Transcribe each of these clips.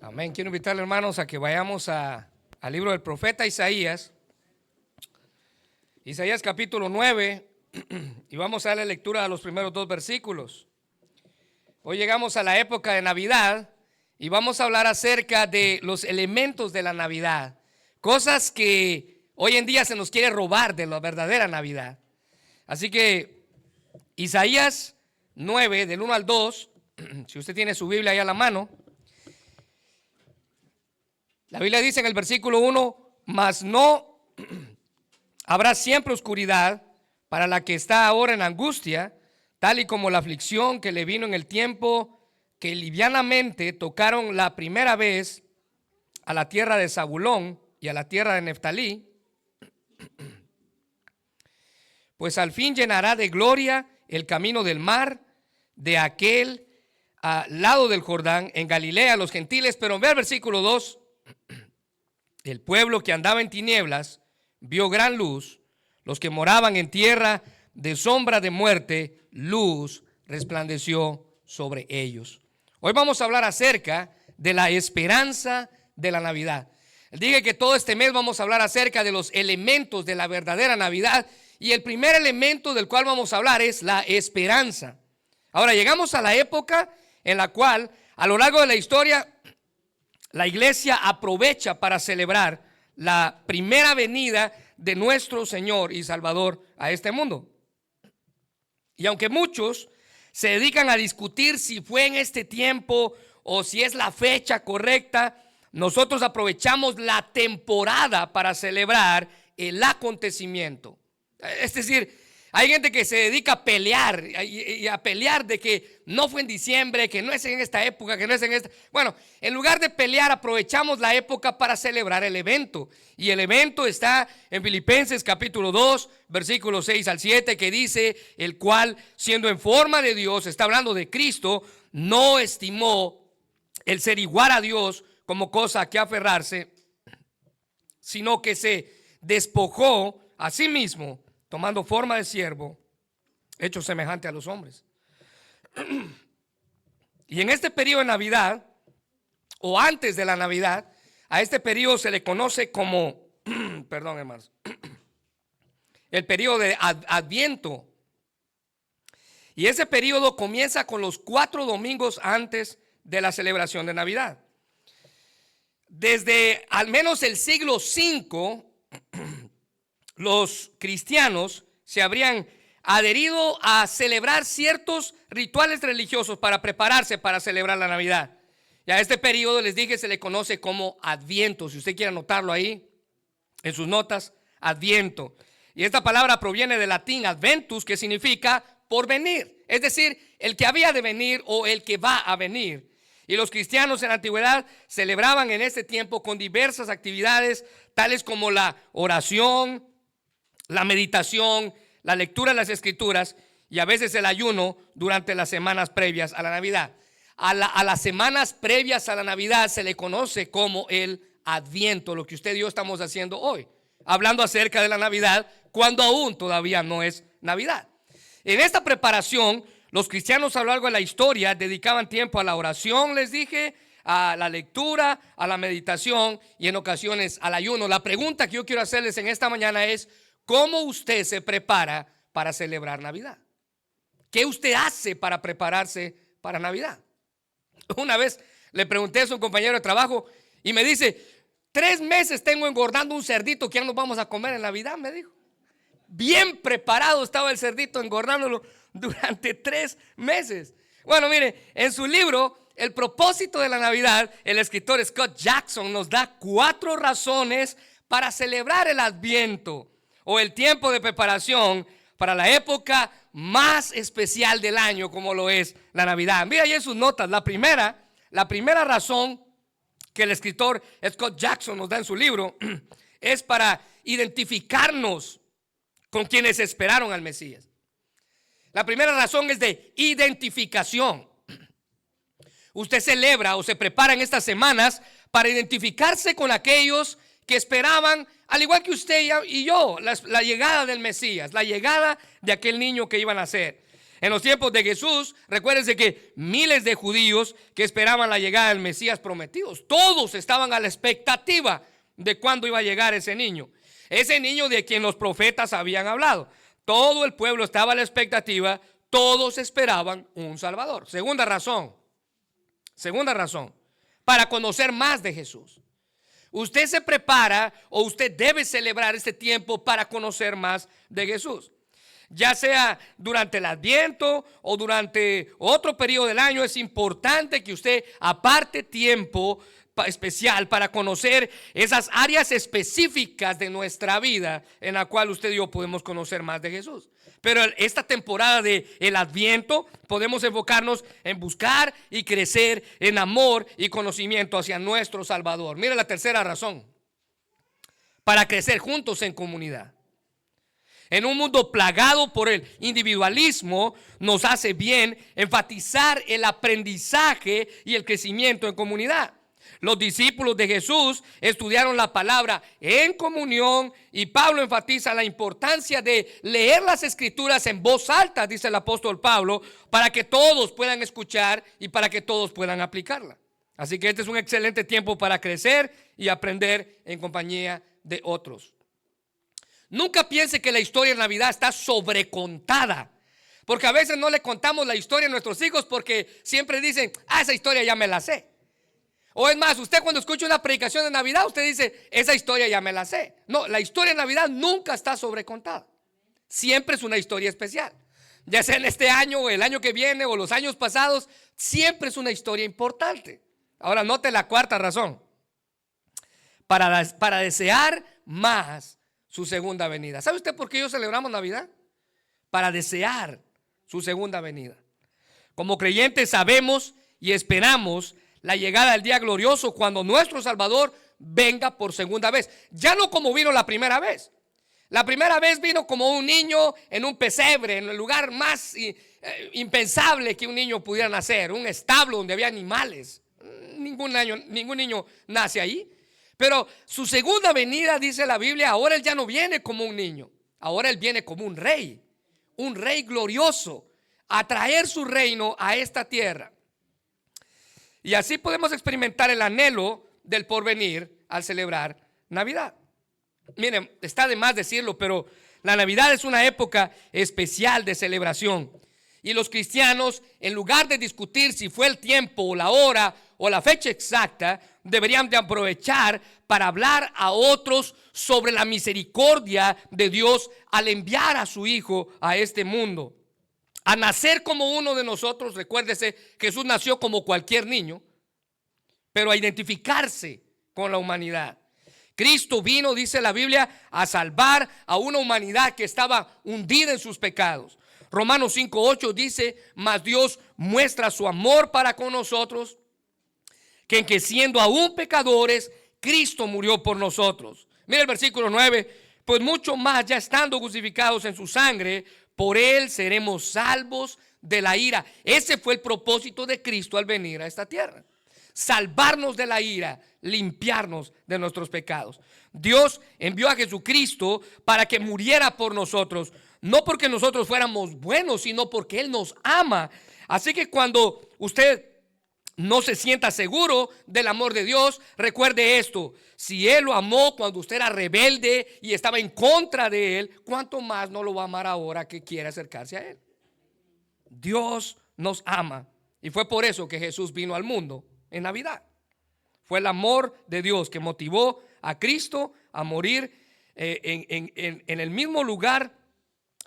Amén. Quiero invitarle, hermanos, a que vayamos al libro del profeta Isaías. Isaías capítulo 9. Y vamos a darle lectura a los primeros dos versículos. Hoy llegamos a la época de Navidad y vamos a hablar acerca de los elementos de la Navidad. Cosas que hoy en día se nos quiere robar de la verdadera Navidad. Así que Isaías 9, del 1 al 2, si usted tiene su Biblia ahí a la mano. La Biblia dice en el versículo 1, mas no habrá siempre oscuridad para la que está ahora en angustia, tal y como la aflicción que le vino en el tiempo que livianamente tocaron la primera vez a la tierra de Zabulón y a la tierra de Neftalí, pues al fin llenará de gloria el camino del mar, de aquel lado del Jordán, en Galilea, los gentiles. Pero ve el versículo 2, el pueblo que andaba en tinieblas vio gran luz, los que moraban en tierra de sombra de muerte, luz resplandeció sobre ellos. Hoy vamos a hablar acerca de la esperanza de la Navidad. Dije que todo este mes vamos a hablar acerca de los elementos de la verdadera Navidad, y el primer elemento del cual vamos a hablar es la esperanza. Ahora llegamos a la época en la cual a lo largo de la historia la iglesia aprovecha para celebrar la primera venida de nuestro Señor y Salvador a este mundo. Y aunque muchos se dedican a discutir si fue en este tiempo o si es la fecha correcta, nosotros aprovechamos la temporada para celebrar el acontecimiento. Es decir, hay gente que se dedica a pelear y a pelear de que no fue en diciembre, que no es en esta época, que no es en esta. Bueno, en lugar de pelear, aprovechamos la época para celebrar el evento. Y el evento está en Filipenses capítulo 2, versículos 6 al 7, que dice: el cual, siendo en forma de Dios, está hablando de Cristo, no estimó el ser igual a Dios como cosa a que aferrarse, sino que se despojó a sí mismo, tomando forma de siervo, hecho semejante a los hombres. Y en este periodo de Navidad, o antes de la Navidad, a este periodo se le conoce como, perdón hermanos, el periodo de Adviento. Y ese periodo comienza con los 4 domingos antes de la celebración de Navidad. Desde al menos el siglo V, los cristianos se habrían adherido a celebrar ciertos rituales religiosos para prepararse para celebrar la Navidad. Y a este periodo, les dije, se le conoce como Adviento. Si usted quiere anotarlo ahí en sus notas, Adviento. Y esta palabra proviene del latín adventus, que significa por venir, es decir, el que había de venir o el que va a venir. Y los cristianos en la antigüedad celebraban en este tiempo con diversas actividades, tales como la oración, la meditación, la lectura de las escrituras y a veces el ayuno durante las semanas previas a la Navidad. A las semanas previas a la Navidad se le conoce como el Adviento, lo que usted y yo estamos haciendo hoy, hablando acerca de la Navidad cuando aún todavía no es Navidad. En esta preparación, los cristianos a lo largo de la historia dedicaban tiempo a la oración, les dije, a la lectura, a la meditación y en ocasiones al ayuno. La pregunta que yo quiero hacerles en esta mañana es: ¿cómo usted se prepara para celebrar Navidad? ¿Qué usted hace para prepararse para Navidad? Una vez le pregunté a un compañero de trabajo y me dice: 3 meses tengo engordando un cerdito que ya nos vamos a comer en Navidad, me dijo. Bien preparado estaba el cerdito, engordándolo durante 3 meses. Bueno, mire, en su libro El propósito de la Navidad, el escritor Scott Jackson nos da 4 razones para celebrar el Adviento, o el tiempo de preparación para la época más especial del año, como lo es la Navidad. Mira ahí en sus notas, la primera razón que el escritor Scott Jackson nos da en su libro es para identificarnos con quienes esperaron al Mesías. La primera razón es de identificación. Usted celebra o se prepara en estas semanas para identificarse con aquellos que esperaban, al igual que usted y yo, la llegada del Mesías, la llegada de aquel niño que iba a nacer. En los tiempos de Jesús, recuérdense que miles de judíos que esperaban la llegada del Mesías prometido, todos estaban a la expectativa de cuándo iba a llegar ese niño de quien los profetas habían hablado. Todo el pueblo estaba a la expectativa, todos esperaban un Salvador. Segunda razón, para conocer más de Jesús. Usted se prepara o usted debe celebrar este tiempo para conocer más de Jesús. Ya sea durante el Adviento o durante otro periodo del año, es importante que usted aparte tiempo especial para conocer esas áreas específicas de nuestra vida en la cual usted y yo podemos conocer más de Jesús. Pero esta temporada del Adviento podemos enfocarnos en buscar y crecer en amor y conocimiento hacia nuestro Salvador. Mira la tercera razón: para crecer juntos en comunidad. En un mundo plagado por el individualismo, nos hace bien enfatizar el aprendizaje y el crecimiento en comunidad. Los discípulos de Jesús estudiaron la palabra en comunión y Pablo enfatiza la importancia de leer las escrituras en voz alta, dice el apóstol Pablo, para que todos puedan escuchar y para que todos puedan aplicarla. Así que este es un excelente tiempo para crecer y aprender en compañía de otros. Nunca piense que la historia de Navidad está sobrecontada, porque a veces no le contamos la historia a nuestros hijos porque siempre dicen, esa historia ya me la sé. O es más, usted cuando escucha una predicación de Navidad, usted dice, esa historia ya me la sé. No, la historia de Navidad nunca está sobrecontada. Siempre es una historia especial. Ya sea en este año o el año que viene o los años pasados, siempre es una historia importante. Ahora note la cuarta razón: para desear más su segunda venida. ¿Sabe usted por qué ellos celebramos Navidad? Para desear su segunda venida. Como creyentes sabemos y esperamos la llegada del día glorioso cuando nuestro Salvador venga por segunda vez. Ya no como vino la primera vez. La primera vez vino como un niño en un pesebre, en el lugar más impensable que un niño pudiera nacer, un establo donde había animales. Ningún niño nace ahí. Pero su segunda venida, dice la Biblia, ahora Él ya no viene como un niño. Ahora Él viene como un rey glorioso, a traer su reino a esta tierra. Y así podemos experimentar el anhelo del porvenir al celebrar Navidad. Miren, está de más decirlo, pero la Navidad es una época especial de celebración. Y los cristianos, en lugar de discutir si fue el tiempo o la hora o la fecha exacta, deberían de aprovechar para hablar a otros sobre la misericordia de Dios al enviar a su Hijo a este mundo. A nacer como uno de nosotros. Recuérdese, Jesús nació como cualquier niño, pero a identificarse con la humanidad. Cristo vino, dice la Biblia, a salvar a una humanidad que estaba hundida en sus pecados. Romanos 5:8 dice, mas Dios muestra su amor para con nosotros, que en que siendo aún pecadores, Cristo murió por nosotros. Mira el versículo 9, pues mucho más ya estando justificados en su sangre, por Él seremos salvos de la ira. Ese fue el propósito de Cristo al venir a esta tierra. Salvarnos de la ira, limpiarnos de nuestros pecados. Dios envió a Jesucristo para que muriera por nosotros, no porque nosotros fuéramos buenos, sino porque Él nos ama. Así que cuando usted no se sienta seguro del amor de Dios, recuerde esto: si Él lo amó cuando usted era rebelde y estaba en contra de Él, ¿cuánto más no lo va a amar ahora que quiere acercarse a Él? Dios nos ama, y fue por eso que Jesús vino al mundo en Navidad. Fue el amor de Dios que motivó a Cristo a morir en el mismo lugar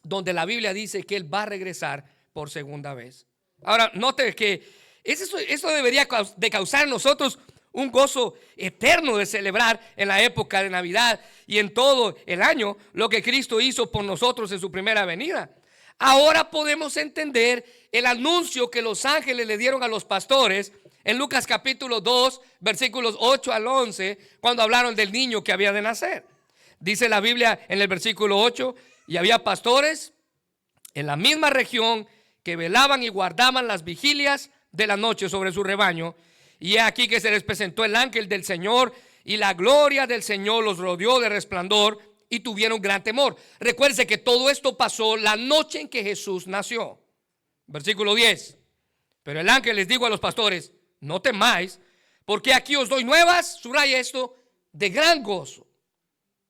donde la Biblia dice que Él va a regresar por segunda vez. Ahora, note que eso debería de causar en nosotros un gozo eterno de celebrar en la época de Navidad y en todo el año lo que Cristo hizo por nosotros en su primera venida. Ahora podemos entender el anuncio que los ángeles le dieron a los pastores en Lucas capítulo 2, versículos 8 al 11, cuando hablaron del niño que había de nacer. Dice la Biblia en el versículo 8, y había pastores en la misma región que velaban y guardaban las vigilias de la noche sobre su rebaño. Y he aquí que se les presentó el ángel del Señor, y la gloria del Señor los rodeó de resplandor, y tuvieron gran temor. Recuérdense que todo esto pasó la noche en que Jesús nació. Versículo 10. Pero el ángel les dijo a los pastores: no temáis, porque aquí os doy nuevas, subraya esto, de gran gozo.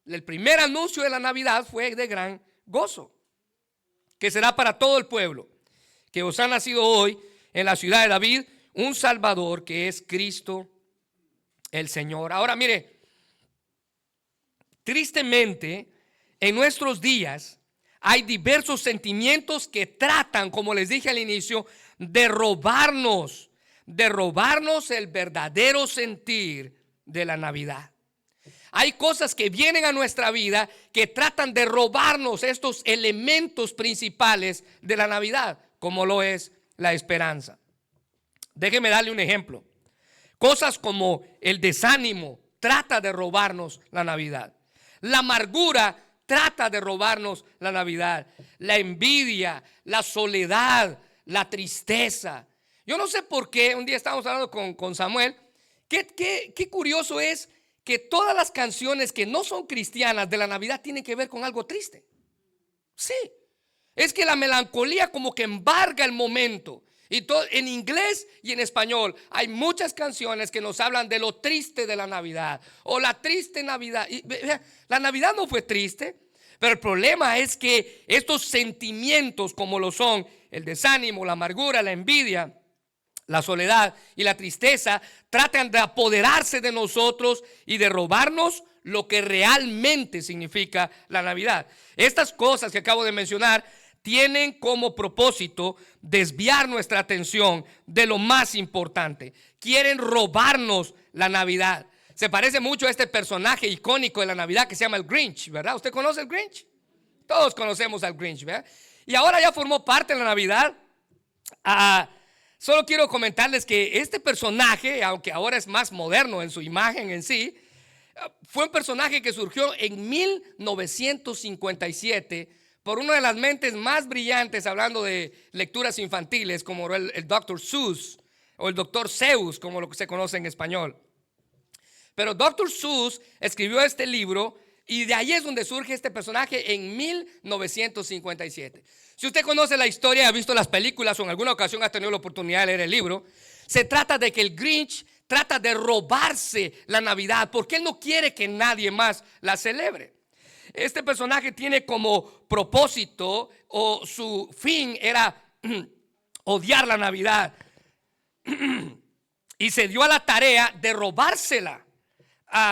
El primer anuncio de la Navidad fue de gran gozo, que será para todo el pueblo, que os ha nacido hoy en la ciudad de David un Salvador, que es Cristo el Señor. Ahora mire, tristemente en nuestros días hay diversos sentimientos que tratan, como les dije al inicio, de robarnos el verdadero sentir de la Navidad. Hay cosas que vienen a nuestra vida que tratan de robarnos estos elementos principales de la Navidad, como lo es la esperanza. Déjeme darle un ejemplo. Cosas como el desánimo trata de robarnos la Navidad. La amargura trata de robarnos la Navidad. La envidia, la soledad, la tristeza. Yo no sé por qué, un día estábamos hablando con Samuel, qué curioso es que todas las canciones que no son cristianas de la Navidad tienen que ver con algo triste. Sí, es que la melancolía como que embarga el momento. Y todo, en inglés y en español hay muchas canciones que nos hablan de lo triste de la Navidad o la triste Navidad. Y, la Navidad no fue triste, pero el problema es que estos sentimientos, como lo son el desánimo, la amargura, la envidia, la soledad y la tristeza, tratan de apoderarse de nosotros y de robarnos lo que realmente significa la Navidad. Estas cosas que acabo de mencionar tienen como propósito desviar nuestra atención de lo más importante. Quieren robarnos la Navidad. Se parece mucho a este personaje icónico de la Navidad que se llama el Grinch, ¿verdad? ¿Usted conoce el Grinch? Todos conocemos al Grinch, ¿verdad? Y ahora ya formó parte de la Navidad. Solo quiero comentarles que este personaje, aunque ahora es más moderno en su imagen en sí, fue un personaje que surgió en 1957 por una de las mentes más brillantes, hablando de lecturas infantiles, como el Dr. Seuss o el Dr. Seuss, como lo que se conoce en español. Pero Dr. Seuss escribió este libro y de ahí es donde surge este personaje en 1957. Si usted conoce la historia, ha visto las películas o en alguna ocasión ha tenido la oportunidad de leer el libro, se trata de que el Grinch trata de robarse la Navidad porque él no quiere que nadie más la celebre. Este personaje tiene como propósito o su fin era odiar la Navidad y se dio a la tarea de robársela.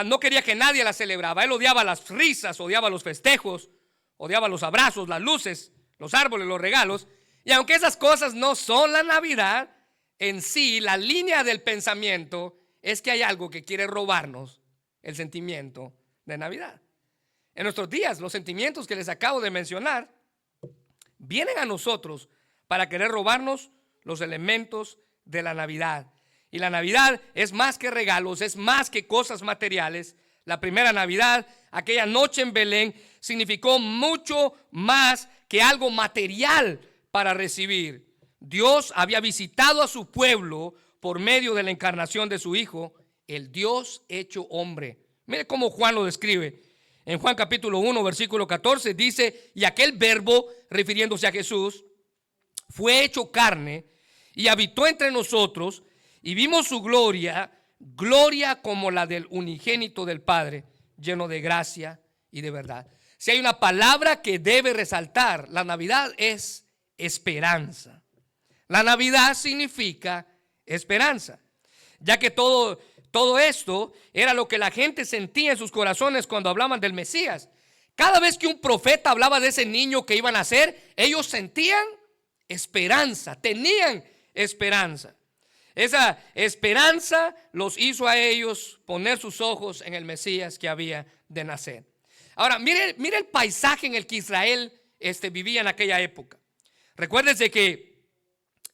No quería que nadie la celebraba. Él odiaba las risas, odiaba los festejos, odiaba los abrazos, las luces, los árboles, los regalos. Y aunque esas cosas no son la Navidad, en sí la línea del pensamiento es que hay algo que quiere robarnos el sentimiento de Navidad. En nuestros días, los sentimientos que les acabo de mencionar vienen a nosotros para querer robarnos los elementos de la Navidad. Y la Navidad es más que regalos, es más que cosas materiales. La primera Navidad, aquella noche en Belén, significó mucho más que algo material para recibir. Dios había visitado a su pueblo por medio de la encarnación de su Hijo, el Dios hecho hombre. Mire cómo Juan lo describe. En Juan capítulo 1, versículo 14 dice: y aquel verbo, refiriéndose a Jesús, fue hecho carne y habitó entre nosotros, y vimos su gloria, gloria como la del unigénito del Padre, lleno de gracia y de verdad. Si hay una palabra que debe resaltar la Navidad es esperanza. La Navidad significa esperanza, ya que todo esto era lo que la gente sentía en sus corazones cuando hablaban del Mesías. Cada vez que un profeta hablaba de ese niño que iba a nacer, ellos sentían esperanza, tenían esperanza. Esa esperanza los hizo a ellos poner sus ojos en el Mesías que había de nacer. Ahora, mire el paisaje en el que Israel vivía en aquella época. Recuérdense que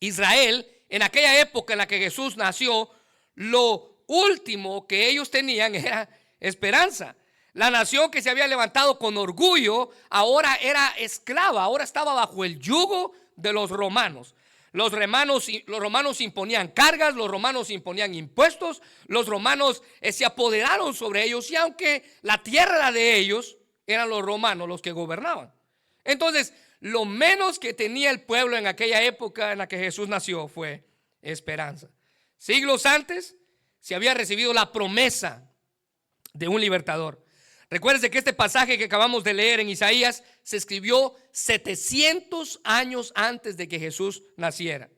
Israel, en aquella época en la que Jesús nació, lo último que ellos tenían era esperanza. La nación que se había levantado con orgullo ahora era esclava, ahora estaba bajo el yugo de los romanos. Los romanos imponían cargas, los romanos imponían impuestos, los romanos se apoderaron sobre ellos, y aunque la tierra era de ellos, eran los romanos los que gobernaban. Entonces, lo menos que tenía el pueblo en aquella época en la que Jesús nació fue esperanza. Siglos antes se había recibido la promesa de un libertador. Recuérdense que este pasaje que acabamos de leer en Isaías se escribió 700 años antes de que Jesús naciera.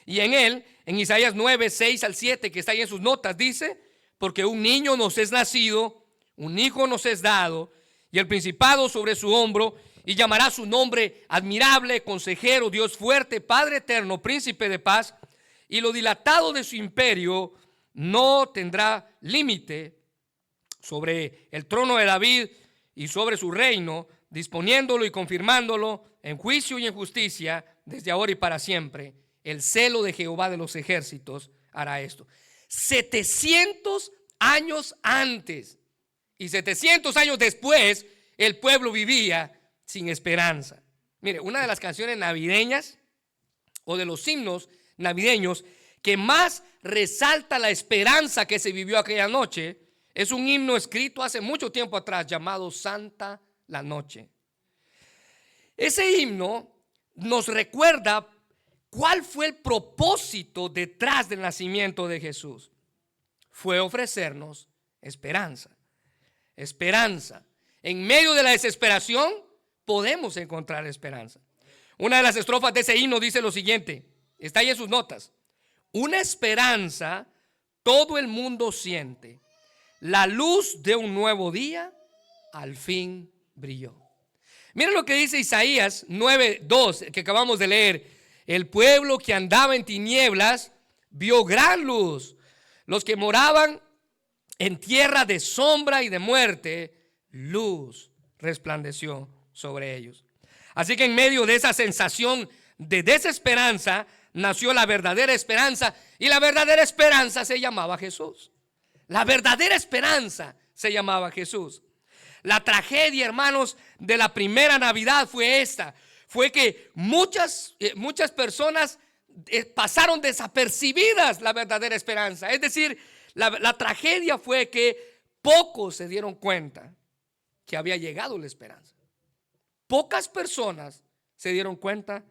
Y en él, en Isaías 9, 6 al 7, que está ahí en sus notas, dice: porque un niño nos es nacido, un hijo nos es dado, y el principado sobre su hombro, y llamará su nombre admirable, consejero, Dios fuerte, Padre eterno, príncipe de paz, y lo dilatado de su imperio no tendrá límite sobre el trono de David y sobre su reino, disponiéndolo y confirmándolo en juicio y en justicia desde ahora y para siempre. El celo de Jehová de los ejércitos hará esto. 700 años antes y 700 años después, el pueblo vivía sin esperanza. Mire, una de las canciones navideñas o de los himnos navideños que más resalta la esperanza que se vivió aquella noche es un himno escrito hace mucho tiempo atrás llamado Santa la Noche. Ese himno nos recuerda cuál fue el propósito detrás del nacimiento de Jesús. Fue ofrecernos esperanza. Esperanza. En medio de la desesperación podemos encontrar esperanza. Una de las estrofas de ese himno dice lo siguiente, está ahí en sus notas: una esperanza todo el mundo siente, la luz de un nuevo día al fin brilló. Miren lo que dice Isaías 9:2 que acabamos de leer: el pueblo que andaba en tinieblas vio gran luz, los que moraban en tierra de sombra y de muerte, luz resplandeció sobre ellos. Así que en medio de esa sensación de desesperanza nació la verdadera esperanza, y la verdadera esperanza se llamaba Jesús. La verdadera esperanza se llamaba Jesús. La tragedia, hermanos, de la primera Navidad fue esta: fue que muchas personas pasaron desapercibidas la verdadera esperanza. Es decir, la tragedia fue que pocos se dieron cuenta que había llegado la esperanza. Pocas personas se dieron cuenta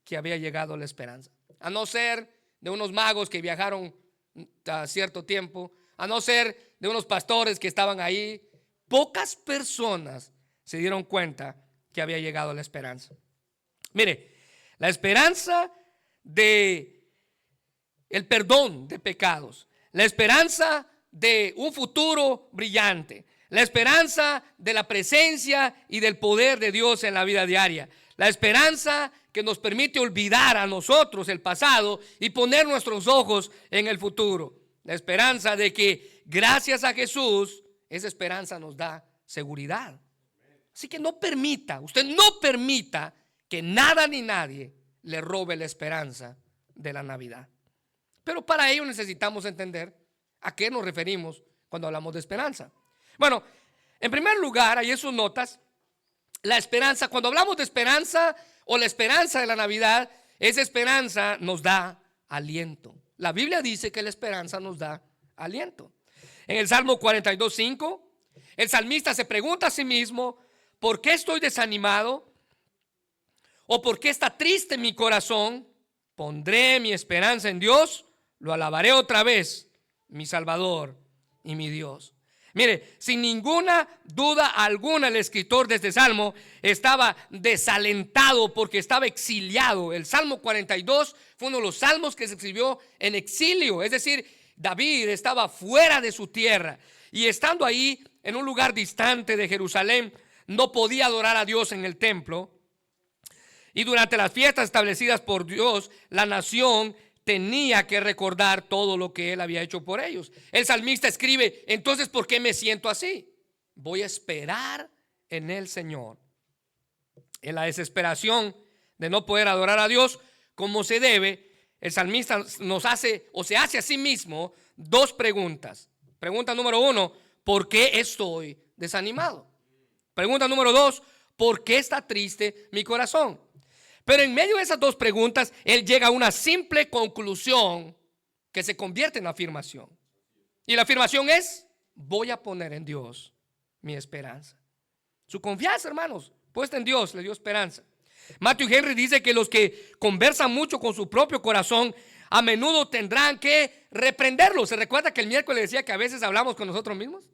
que había llegado la esperanza. A no ser de unos magos que viajaron a cierto tiempo, a no ser de unos pastores que estaban ahí, pocas personas se dieron cuenta que había llegado la esperanza. Mire, la esperanza de el perdón de pecados, la esperanza de un futuro brillante, la esperanza de la presencia y del poder de Dios en la vida diaria, la esperanza que nos permite olvidar a nosotros el pasado y poner nuestros ojos en el futuro, la esperanza de que gracias a Jesús esa esperanza nos da seguridad. Así que usted no permita que nada ni nadie le robe la esperanza de la Navidad. Pero para ello necesitamos entender a qué nos referimos cuando hablamos de esperanza. Bueno, en primer lugar, ahí en sus notas, la esperanza, cuando hablamos de esperanza o la esperanza de la Navidad, esa esperanza nos da aliento. La Biblia dice que la esperanza nos da aliento. En el Salmo 42:5, el salmista se pregunta a sí mismo: ¿por qué estoy desanimado? ¿O por qué está triste mi corazón? Pondré mi esperanza en Dios, lo alabaré otra vez, mi Salvador y mi Dios. Mire, sin ninguna duda alguna, el escritor de este salmo estaba desalentado porque estaba exiliado. El Salmo 42 fue uno de los salmos que se escribió en exilio, es decir, David estaba fuera de su tierra y estando ahí en un lugar distante de Jerusalén, no podía adorar a Dios en el templo. Y durante las fiestas establecidas por Dios, la nación tenía que recordar todo lo que él había hecho por ellos. El salmista escribe: entonces, ¿por qué me siento así? Voy a esperar en el Señor. En la desesperación de no poder adorar a Dios como se debe, el salmista se hace a sí mismo dos preguntas. Pregunta número 1: ¿por qué estoy desanimado? Pregunta número 2: ¿por qué está triste mi corazón? Pero en medio de esas dos preguntas, él llega a una simple conclusión que se convierte en afirmación. Y la afirmación es: voy a poner en Dios mi esperanza. Su confianza, hermanos, puesta en Dios, le dio esperanza. Matthew Henry dice que los que conversan mucho con su propio corazón a menudo tendrán que reprenderlo. ¿Se recuerda que el miércoles decía que a veces hablamos con nosotros mismos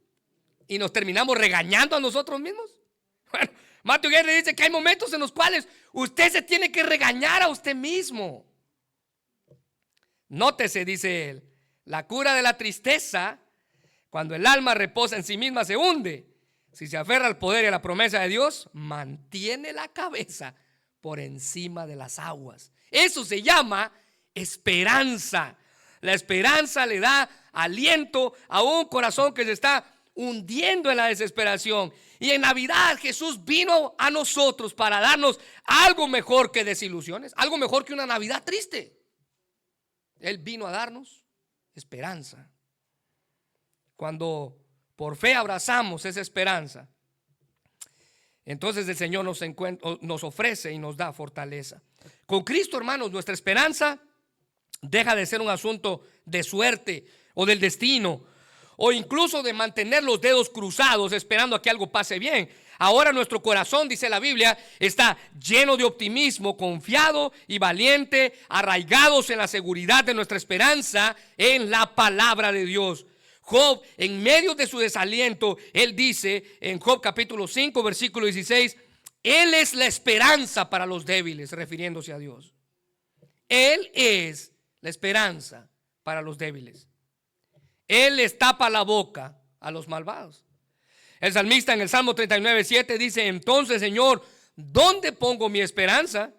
y nos terminamos regañando a nosotros mismos? Bueno, Matthew Henry dice que hay momentos en los cuales usted se tiene que regañar a usted mismo. Nótese, dice él, la cura de la tristeza, cuando el alma reposa en sí misma, se hunde. Si se aferra al poder y a la promesa de Dios, mantiene la cabeza por encima de las aguas. Eso se llama esperanza. La esperanza le da aliento a un corazón que se está hundiendo en la desesperación. Y en Navidad Jesús vino a nosotros para darnos algo mejor que desilusiones, algo mejor que una Navidad triste. Él vino a darnos esperanza. Cuando por fe abrazamos esa esperanza, entonces el Señor nos ofrece y nos da fortaleza. Con Cristo, hermanos, nuestra esperanza deja de ser un asunto de suerte o del destino, o incluso de mantener los dedos cruzados esperando a que algo pase bien. Ahora nuestro corazón, dice la Biblia, está lleno de optimismo, confiado y valiente, arraigados en la seguridad de nuestra esperanza en la palabra de Dios. Job, en medio de su desaliento, él dice en Job capítulo 5, versículo 16, Él es la esperanza para los débiles, refiriéndose a Dios. Él es la esperanza para los débiles. Él les tapa la boca a los malvados. El salmista en el Salmo 39:7 dice: entonces, Señor, ¿dónde pongo mi esperanza?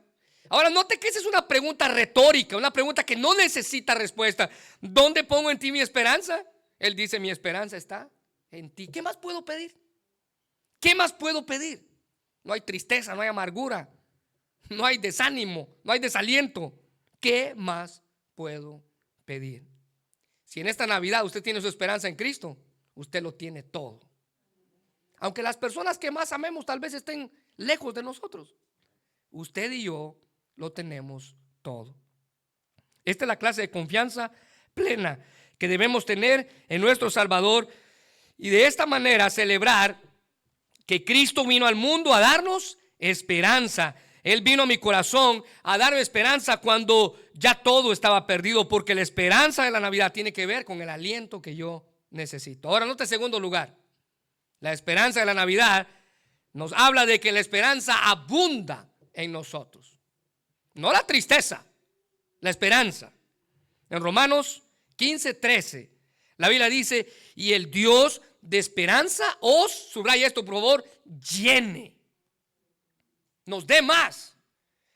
Ahora note que esa es una pregunta retórica, una pregunta que no necesita respuesta. ¿Dónde pongo en ti mi esperanza? Él dice: mi esperanza está en ti. ¿Qué más puedo pedir? ¿Qué más puedo pedir? No hay tristeza, no hay amargura, no hay desánimo, no hay desaliento. ¿Qué más puedo pedir? Si en esta Navidad usted tiene su esperanza en Cristo, usted lo tiene todo. Aunque las personas que más amemos tal vez estén lejos de nosotros, usted y yo lo tenemos todo. Esta es la clase de confianza plena que debemos tener en nuestro Salvador, y de esta manera celebrar que Cristo vino al mundo a darnos esperanza. Él vino a mi corazón a darme esperanza cuando ya todo estaba perdido, porque la esperanza de la Navidad tiene que ver con el aliento que yo necesito. Ahora, note en segundo lugar, la esperanza de la Navidad nos habla de que la esperanza abunda en nosotros. No la tristeza, la esperanza. En Romanos 15:13, la Biblia dice: y el Dios de esperanza os, subraya esto por favor, llene, nos dé más,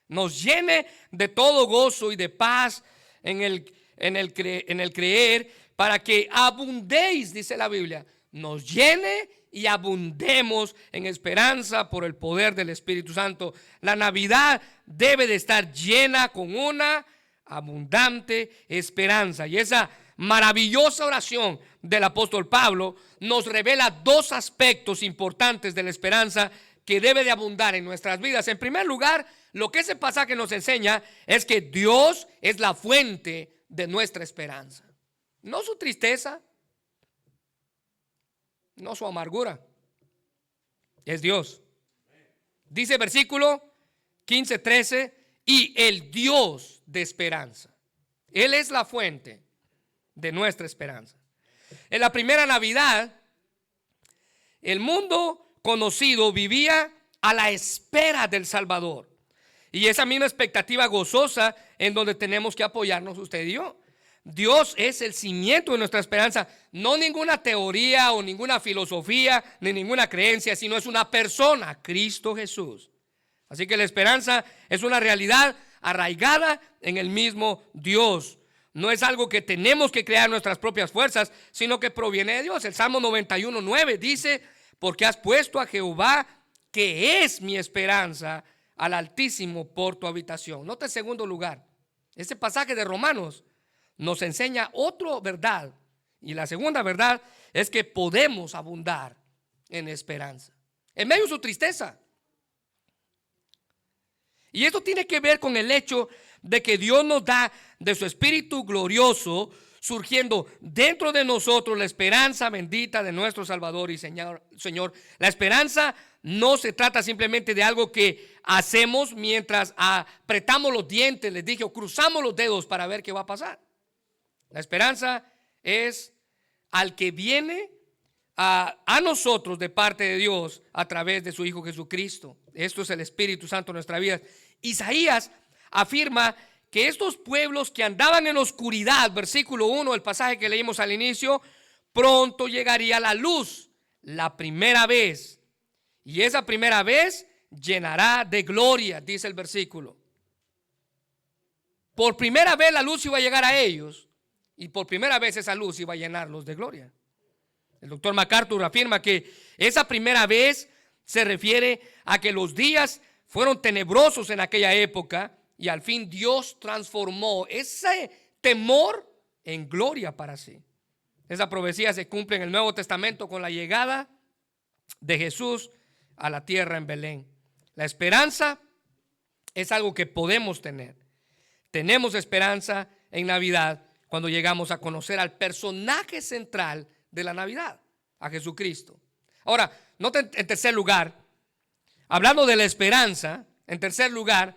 nos llene de todo gozo y de paz en el creer, para que abundéis, dice la Biblia, nos llene y abundemos en esperanza por el poder del Espíritu Santo. La Navidad debe de estar llena con una abundante esperanza, y esa maravillosa oración del apóstol Pablo nos revela dos aspectos importantes de la esperanza que debe de abundar en nuestras vidas. En primer lugar, lo que ese pasaje nos enseña es que Dios es la fuente de nuestra esperanza. No su tristeza, no su amargura, es Dios. Dice versículo 15:13, y el Dios de esperanza. Él es la fuente de nuestra esperanza. En la primera Navidad, el mundo conocido vivía a la espera del Salvador, y esa misma expectativa gozosa en donde tenemos que apoyarnos usted y yo. Dios es el cimiento de nuestra esperanza, no ninguna teoría o ninguna filosofía ni ninguna creencia, sino es una persona, Cristo Jesús. Así que la esperanza es una realidad arraigada en el mismo Dios. No es algo que tenemos que crear nuestras propias fuerzas, sino que proviene de Dios. El Salmo 91:9 dice: porque has puesto a Jehová, que es mi esperanza, al Altísimo por tu habitación. Nota en segundo lugar, este pasaje de Romanos nos enseña otra verdad, y la segunda verdad es que podemos abundar en esperanza en medio de su tristeza. Y esto tiene que ver con el hecho de que Dios nos da de su Espíritu glorioso, surgiendo dentro de nosotros la esperanza bendita de nuestro Salvador y Señor. La esperanza no se trata simplemente de algo que hacemos mientras apretamos los dientes, les dije, o cruzamos los dedos para ver qué va a pasar. La esperanza es al que viene a nosotros de parte de Dios a través de su Hijo Jesucristo. Esto es el Espíritu Santo en nuestra vida. Isaías afirma que estos pueblos que andaban en oscuridad, versículo 1, el pasaje que leímos al inicio, pronto llegaría la luz, la primera vez. Y esa primera vez llenará de gloria, dice el versículo. Por primera vez la luz iba a llegar a ellos, y por primera vez esa luz iba a llenarlos de gloria. El doctor MacArthur afirma que esa primera vez se refiere a que los días fueron tenebrosos en aquella época y al fin Dios transformó ese temor en gloria para sí. Esa profecía se cumple en el Nuevo Testamento con la llegada de Jesús a la tierra en Belén. La esperanza es algo que podemos tener. Tenemos esperanza en Navidad cuando llegamos a conocer al personaje central de la Navidad, a Jesucristo. Ahora, noten en tercer lugar, hablando de la esperanza, en tercer lugar,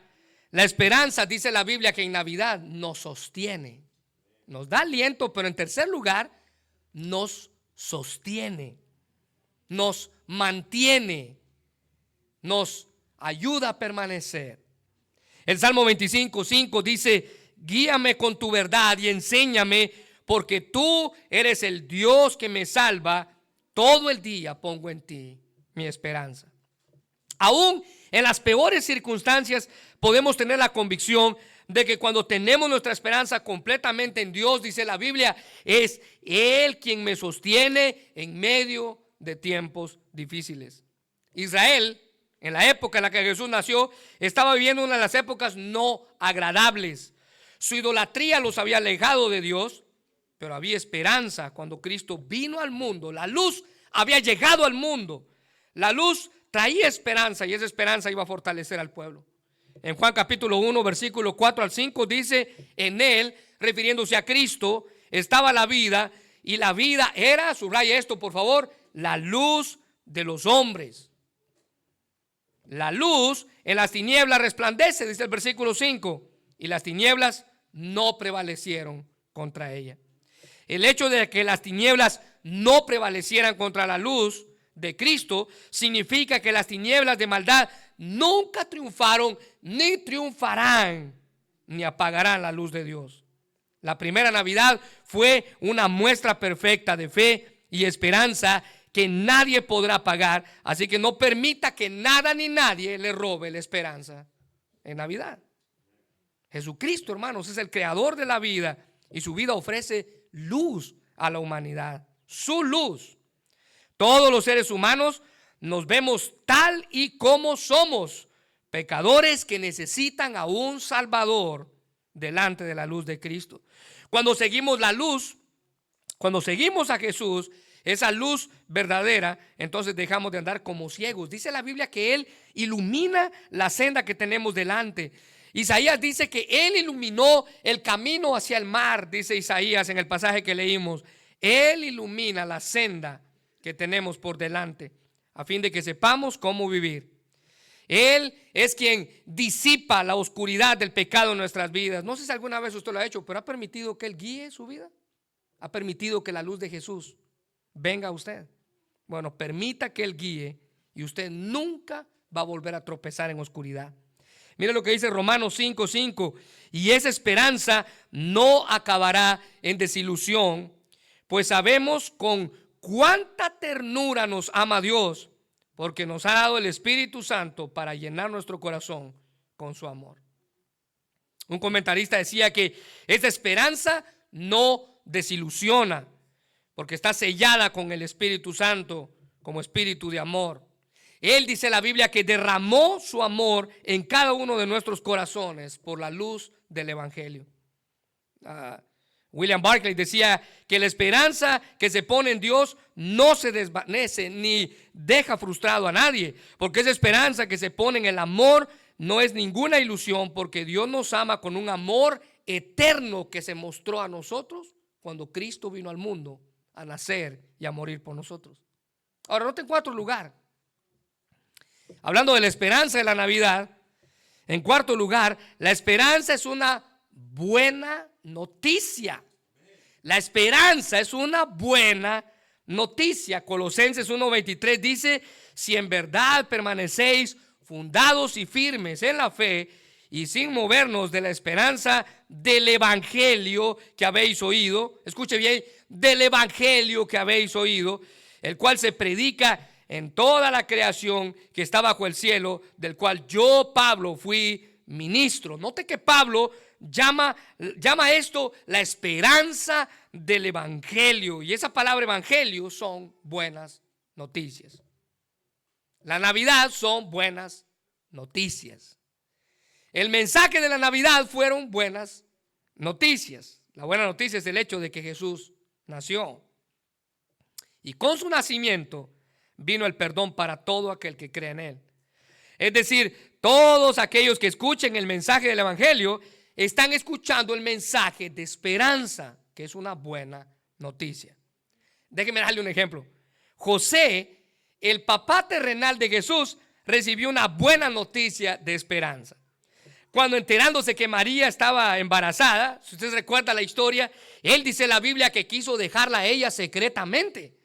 la esperanza, dice la Biblia, que en Navidad nos sostiene, nos da aliento, pero en tercer lugar, nos sostiene, nos mantiene, nos ayuda a permanecer. El Salmo 25:5 dice: guíame con tu verdad y enséñame, porque tú eres el Dios que me salva. Todo el día pongo en ti mi esperanza. Aún en las peores circunstancias podemos tener la convicción de que cuando tenemos nuestra esperanza completamente en Dios, dice la Biblia, es Él quien me sostiene en medio de tiempos difíciles. Israel, en la época en la que Jesús nació, estaba viviendo una de las épocas no agradables. Su idolatría los había alejado de Dios, pero había esperanza cuando Cristo vino al mundo. La luz había llegado al mundo. La luz traía esperanza y esa esperanza iba a fortalecer al pueblo. En Juan capítulo 1, versículo 4 al 5 dice: en él, refiriéndose a Cristo, estaba la vida, y la vida era, subraya esto por favor, la luz de los hombres. La luz en las tinieblas resplandece, dice el versículo 5, y las tinieblas no prevalecieron contra ella. El hecho de que las tinieblas no prevalecieran contra la luz de Cristo significa que las tinieblas de maldad nunca triunfaron, ni triunfarán, ni apagarán la luz de Dios. La primera Navidad fue una muestra perfecta de fe y esperanza que nadie podrá pagar, así que no permita que nada ni nadie le robe la esperanza en Navidad. Jesucristo, hermanos, es el creador de la vida y su vida ofrece luz a la humanidad, su luz. Todos los seres humanos nos vemos tal y como somos, pecadores que necesitan a un Salvador delante de la luz de Cristo. Cuando seguimos la luz, cuando seguimos a Jesús, esa luz verdadera, entonces dejamos de andar como ciegos. Dice la Biblia que Él ilumina la senda que tenemos delante. Isaías dice que Él iluminó el camino hacia el mar, dice Isaías en el pasaje que leímos. Él ilumina la senda que tenemos por delante, a fin de que sepamos cómo vivir. Él es quien disipa la oscuridad del pecado en nuestras vidas. No sé si alguna vez usted lo ha hecho, pero ¿ha permitido que Él guíe su vida? ¿Ha permitido que la luz de Jesús venga a usted? Bueno, permita que Él guíe y usted nunca va a volver a tropezar en oscuridad. Mire lo que dice Romanos 5:5: y esa esperanza no acabará en desilusión, pues sabemos con cuánta ternura nos ama Dios, porque nos ha dado el Espíritu Santo para llenar nuestro corazón con su amor. Un comentarista decía que esa esperanza no desilusiona, porque está sellada con el Espíritu Santo como espíritu de amor. Él, dice la Biblia, que derramó su amor en cada uno de nuestros corazones por la luz del Evangelio. William Barclay decía que la esperanza que se pone en Dios no se desvanece ni deja frustrado a nadie, porque esa esperanza que se pone en el amor no es ninguna ilusión, porque Dios nos ama con un amor eterno que se mostró a nosotros cuando Cristo vino al mundo a nacer y a morir por nosotros. Ahora, noten cuarto lugar, hablando de la esperanza de la Navidad. En cuarto lugar, la esperanza es una buena noticia. La esperanza es una buena noticia. Colosenses 1:23 dice: si en verdad permanecéis fundados y firmes en la fe y sin movernos de la esperanza del evangelio que habéis oído, escuche bien, del evangelio que habéis oído, el cual se predica en toda la creación que está bajo el cielo, del cual yo, Pablo, fui ministro. Note que Pablo llama esto la esperanza del evangelio, y esa palabra evangelio son buenas noticias. La Navidad son buenas noticias. El mensaje de la Navidad fueron buenas noticias. La buena noticia es el hecho de que Jesús nació, y con su nacimiento vino el perdón para todo aquel que cree en él. Es decir, todos aquellos que escuchen el mensaje del evangelio están escuchando el mensaje de esperanza, que es una buena noticia. Déjenme darle un ejemplo. José, el papá terrenal de Jesús, recibió una buena noticia de esperanza. Cuando enterándose que María estaba embarazada, si usted recuerda la historia, él dice en la Biblia que quiso dejarla a ella secretamente.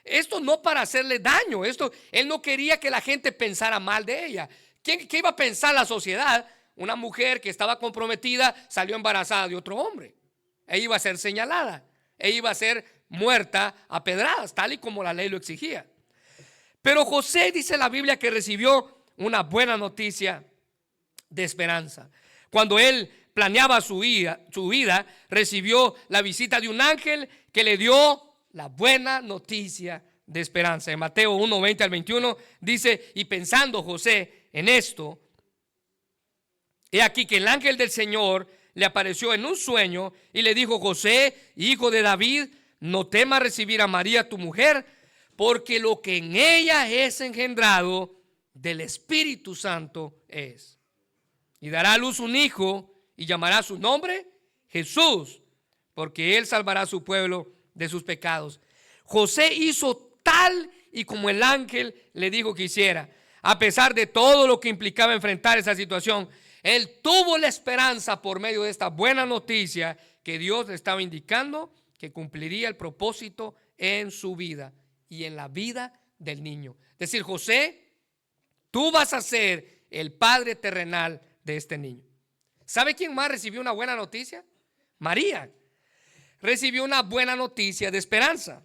Esto no para hacerle daño, él no quería que la gente pensara mal de ella. ¿Qué iba a pensar la sociedad? Una mujer que estaba comprometida salió embarazada de otro hombre. Ella iba a ser señalada, ella iba a ser muerta a pedradas, tal y como la ley lo exigía. Pero José, dice la Biblia, que recibió una buena noticia de esperanza. Cuando él planeaba su vida, recibió la visita de un ángel que le dio la buena noticia de esperanza. En Mateo 1:20 al 21 dice: y pensando José en esto, he aquí que el ángel del Señor le apareció en un sueño y le dijo: José, hijo de David, no temas recibir a María tu mujer, porque lo que en ella es engendrado del Espíritu Santo es. Y dará a luz un hijo y llamará su nombre Jesús, porque él salvará a su pueblo de sus pecados. José hizo tal y como el ángel le dijo que hiciera. A pesar de todo lo que implicaba enfrentar esa situación, él tuvo la esperanza por medio de esta buena noticia que Dios le estaba indicando que cumpliría el propósito en su vida y en la vida del niño. Es decir, José, tú vas a ser el padre terrenal de este niño. ¿Sabe quién más recibió una buena noticia? María recibió una buena noticia de esperanza.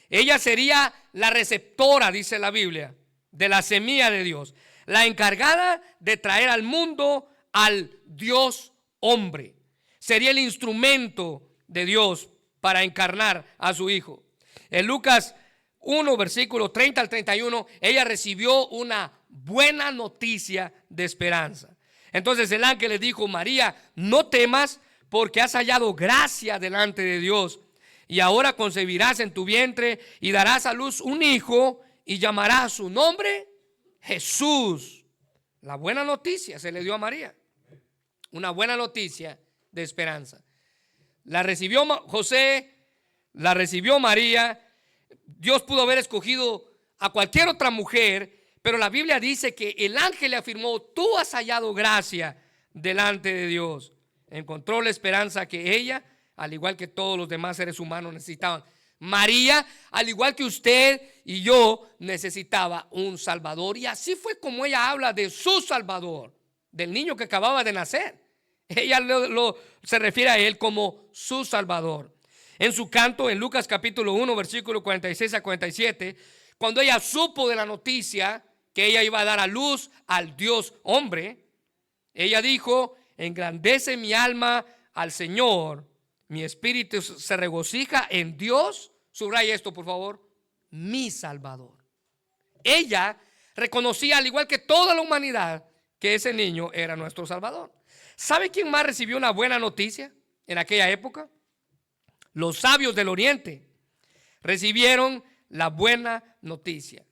Ella sería la receptora, dice la Biblia, de la semilla de Dios, la encargada de traer al mundo al Dios hombre. Sería el instrumento de Dios para encarnar a su hijo. En Lucas 1, versículo 30 al 31, ella recibió una buena noticia de esperanza. Entonces el ángel le dijo: María, no temas, porque has hallado gracia delante de Dios, y ahora concebirás en tu vientre y darás a luz un hijo y llamarás su nombre Jesús. La buena noticia se le dio a María, una buena noticia de esperanza. La recibió José, la recibió María. Dios pudo haber escogido a cualquier otra mujer, pero la Biblia dice que el ángel le afirmó: tú has hallado gracia delante de Dios. Encontró la esperanza que ella, al igual que todos los demás seres humanos, necesitaban. María, al igual que usted y yo, necesitaba un Salvador, y así fue como ella habla de su Salvador, del niño que acababa de nacer. Ella se refiere a él como su Salvador. En su canto, en Lucas capítulo 1, versículo 46 a 47, cuando ella supo de la noticia que ella iba a dar a luz al Dios hombre, ella dijo: engrandece mi alma al Señor, mi espíritu se regocija en Dios, subraya esto por favor, mi Salvador. Ella reconocía, al igual que toda la humanidad, que ese niño era nuestro Salvador. ¿Sabe quién más recibió una buena noticia en aquella época? Los sabios del oriente recibieron la buena noticia.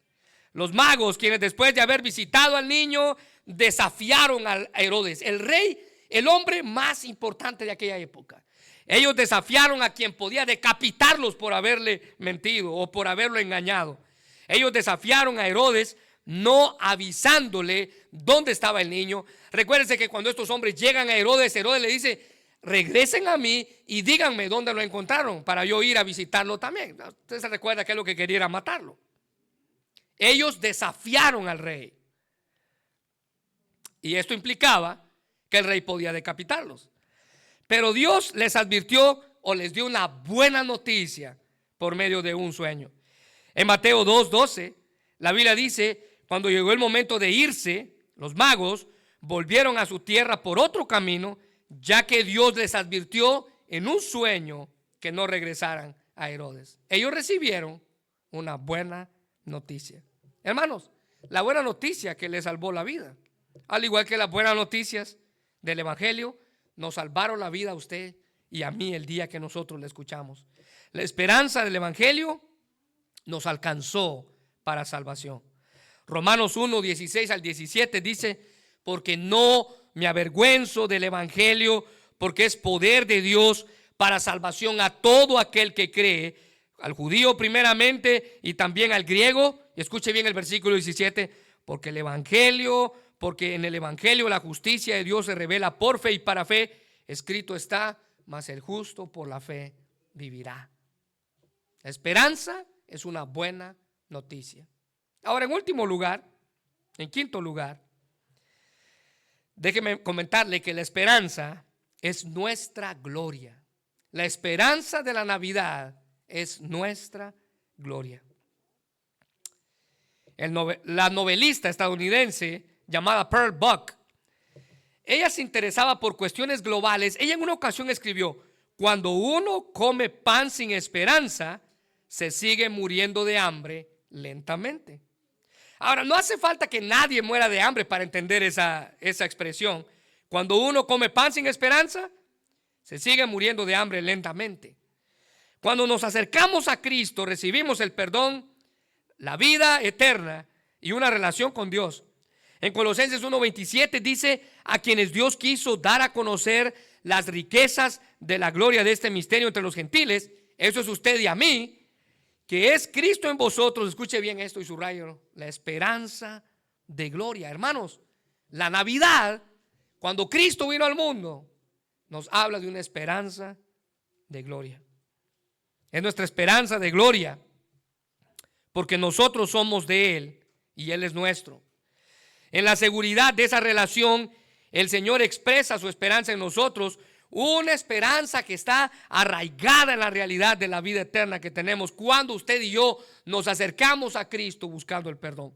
Los magos, quienes después de haber visitado al niño, desafiaron a Herodes, el rey, el hombre más importante de aquella época. Ellos desafiaron a quien podía decapitarlos por haberle mentido o por haberlo engañado. Ellos desafiaron a Herodes no avisándole dónde estaba el niño. Recuérdense que cuando estos hombres llegan a Herodes, Herodes le dice: regresen a mí y díganme dónde lo encontraron para yo ir a visitarlo también. Usted se recuerda que lo que quería era matarlo. Ellos desafiaron al rey. Y esto implicaba que el rey podía decapitarlos. Pero Dios les advirtió o les dio una buena noticia por medio de un sueño. En Mateo 2:12, la Biblia dice: cuando llegó el momento de irse, los magos volvieron a su tierra por otro camino, ya que Dios les advirtió en un sueño que no regresaran a Herodes. Ellos recibieron una buena noticia. Hermanos, la buena noticia que les salvó la vida, al igual que las buenas noticias del Evangelio, nos salvaron la vida a usted y a mí el día que nosotros le escuchamos. La esperanza del Evangelio nos alcanzó para salvación. Romanos 1:16 al 17 dice: porque no me avergüenzo del Evangelio, porque es poder de Dios para salvación a todo aquel que cree, al judío primeramente y también al griego. Y escuche bien el versículo 17: porque en el Evangelio la justicia de Dios se revela por fe y para fe. Escrito está: mas el justo por la fe vivirá. La esperanza es una buena noticia. Ahora, en quinto lugar, déjeme comentarle que la esperanza es nuestra gloria. La esperanza de la Navidad es nuestra gloria. La novelista estadounidense llamada Pearl Buck, ella se interesaba por cuestiones globales. Ella en una ocasión escribió: cuando uno come pan sin esperanza, se sigue muriendo de hambre lentamente. Ahora, no hace falta que nadie muera de hambre para entender esa expresión. Cuando uno come pan sin esperanza, se sigue muriendo de hambre lentamente. Cuando nos acercamos a Cristo, recibimos el perdón, la vida eterna y una relación con Dios. En Colosenses 1:27 dice: a quienes Dios quiso dar a conocer las riquezas de la gloria de este misterio entre los gentiles. Eso es usted y a mí, que es Cristo en vosotros. Escuche bien esto y subrayo: la esperanza de gloria. Hermanos, la Navidad, cuando Cristo vino al mundo, nos habla de una esperanza de gloria. Es nuestra esperanza de gloria, porque nosotros somos de Él y Él es nuestro. En la seguridad de esa relación, el Señor expresa su esperanza en nosotros, una esperanza que está arraigada en la realidad de la vida eterna que tenemos cuando usted y yo nos acercamos a Cristo buscando el perdón.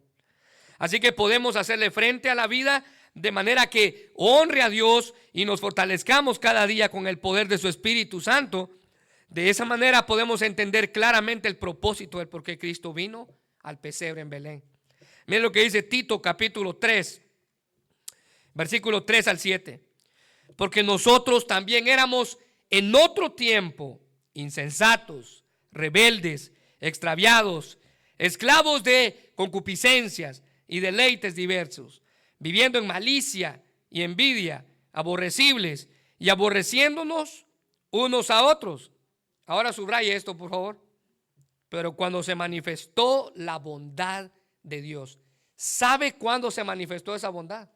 Así que podemos hacerle frente a la vida de manera que honre a Dios y nos fortalezcamos cada día con el poder de su Espíritu Santo. De esa manera podemos entender claramente el propósito del por qué Cristo vino al pesebre en Belén. Miren lo que dice Tito capítulo 3, versículo 3 al 7. Porque nosotros también éramos en otro tiempo insensatos, rebeldes, extraviados, esclavos de concupiscencias y deleites diversos, viviendo en malicia y envidia, aborrecibles y aborreciéndonos unos a otros. Ahora subraye esto, por favor. Pero cuando se manifestó la bondad de Dios. ¿Sabe cuándo se manifestó esa bondad?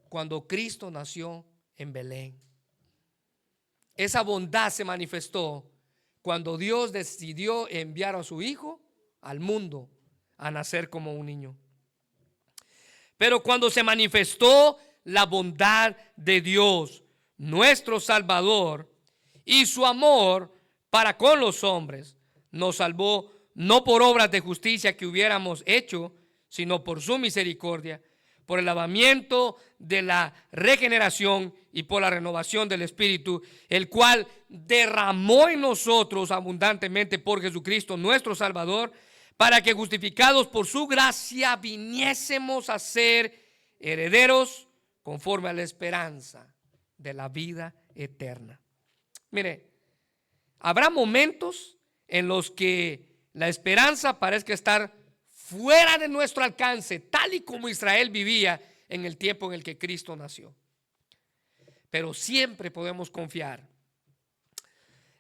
Cuando Cristo nació en Belén. Esa bondad se manifestó cuando Dios decidió enviar a su Hijo al mundo a nacer como un niño. Pero cuando se manifestó la bondad de Dios, nuestro Salvador, y su amor para con los hombres, nos salvó no por obras de justicia que hubiéramos hecho, sino por su misericordia, por el lavamiento de la regeneración y por la renovación del Espíritu, el cual derramó en nosotros abundantemente por Jesucristo nuestro Salvador, para que justificados por su gracia viniésemos a ser herederos conforme a la esperanza de la vida eterna. Mire, habrá momentos en los que la esperanza parezca estar fuera de nuestro alcance, tal y como Israel vivía en el tiempo en el que Cristo nació. Pero siempre podemos confiar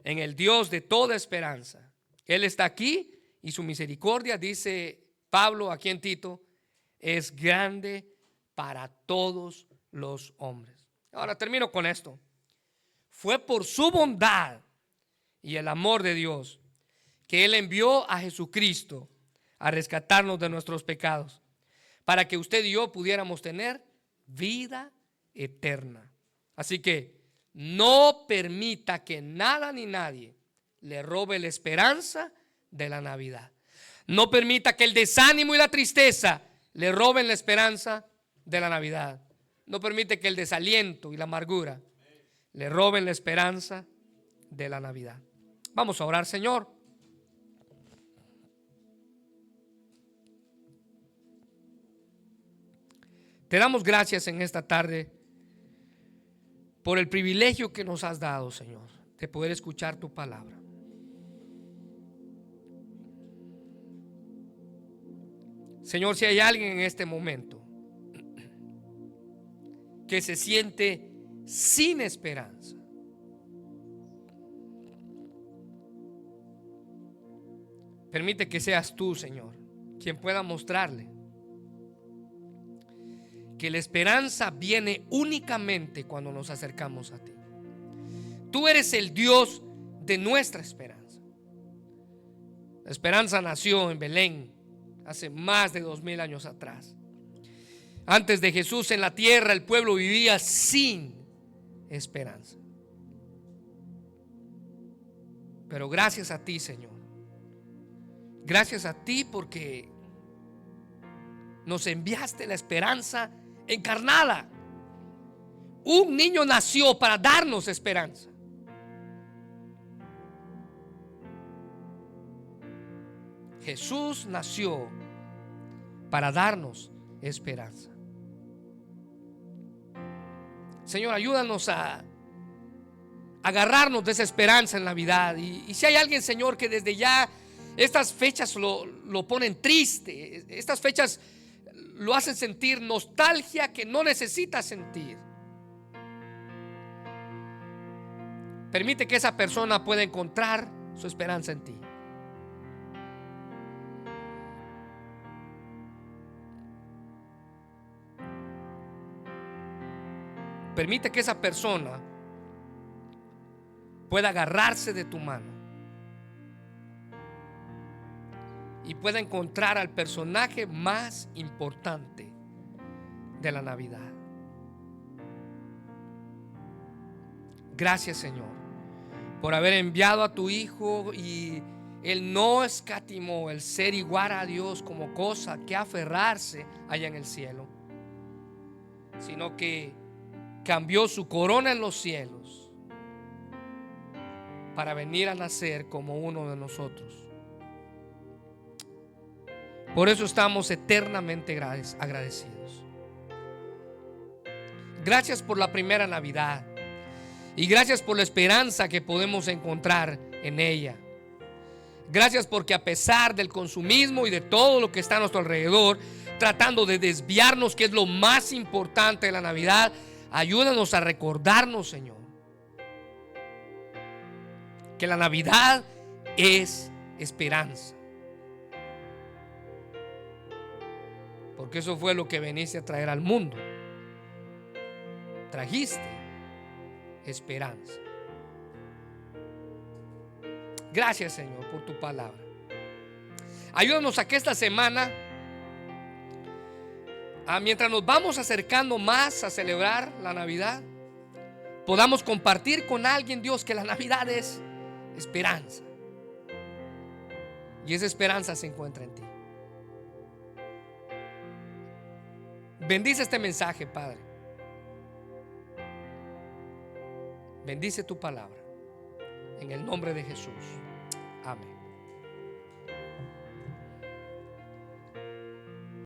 en el Dios de toda esperanza. Él está aquí y su misericordia, dice Pablo aquí en Tito, es grande para todos los hombres. Ahora termino con esto. Fue por su bondad y el amor de Dios que Él envió a Jesucristo a rescatarnos de nuestros pecados, para que usted y yo pudiéramos tener vida eterna. Así que no permita que nada ni nadie le robe la esperanza de la Navidad. No permita que el desánimo y la tristeza le roben la esperanza de la Navidad. No permite que el desaliento y la amargura le roben la esperanza de la Navidad. Vamos a orar, Señor. Te damos gracias en esta tarde por el privilegio que nos has dado, Señor, de poder escuchar tu palabra. Señor, si hay alguien en este momento que se siente sin esperanza, permite que seas tú, Señor, quien pueda mostrarle que la esperanza viene únicamente cuando nos acercamos a ti. Tú eres el Dios de nuestra esperanza. La esperanza nació en Belén hace más de 2000 años atrás. Antes de Jesús en la tierra, el pueblo vivía sin esperanza. Pero gracias a ti, Señor. Gracias a ti porque nos enviaste la esperanza encarnada. Un niño nació para darnos esperanza. Jesús nació para darnos esperanza. Señor, ayúdanos a agarrarnos de esa esperanza en Navidad. Y si hay alguien, Señor, que desde ya estas fechas lo ponen triste, estas fechas lo hacen sentir nostalgia que no necesita sentir, permite que esa persona pueda encontrar su esperanza en ti. Permite que esa persona pueda agarrarse de tu mano y pueda encontrar al personaje más importante de la Navidad. Gracias, Señor, por haber enviado a tu Hijo, y Él no escatimó el ser igual a Dios como cosa que aferrarse allá en el cielo, sino que cambió su corona en los cielos para venir a nacer como uno de nosotros. Por eso estamos eternamente agradecidos. Gracias por la primera Navidad y gracias por la esperanza que podemos encontrar en ella. Gracias porque a pesar del consumismo y de todo lo que está a nuestro alrededor, tratando de desviarnos, que es lo más importante de la Navidad, ayúdanos a recordarnos, Señor, que la Navidad es esperanza. Porque eso fue lo que viniste a traer al mundo. Trajiste esperanza. Gracias, Señor, por tu palabra. Ayúdanos a que esta semana, mientras nos vamos acercando más a celebrar la Navidad, podamos compartir con alguien, Dios, que la Navidad es esperanza. Y esa esperanza se encuentra en ti. Bendice este mensaje, Padre. Bendice tu palabra. En el nombre de Jesús. Amén.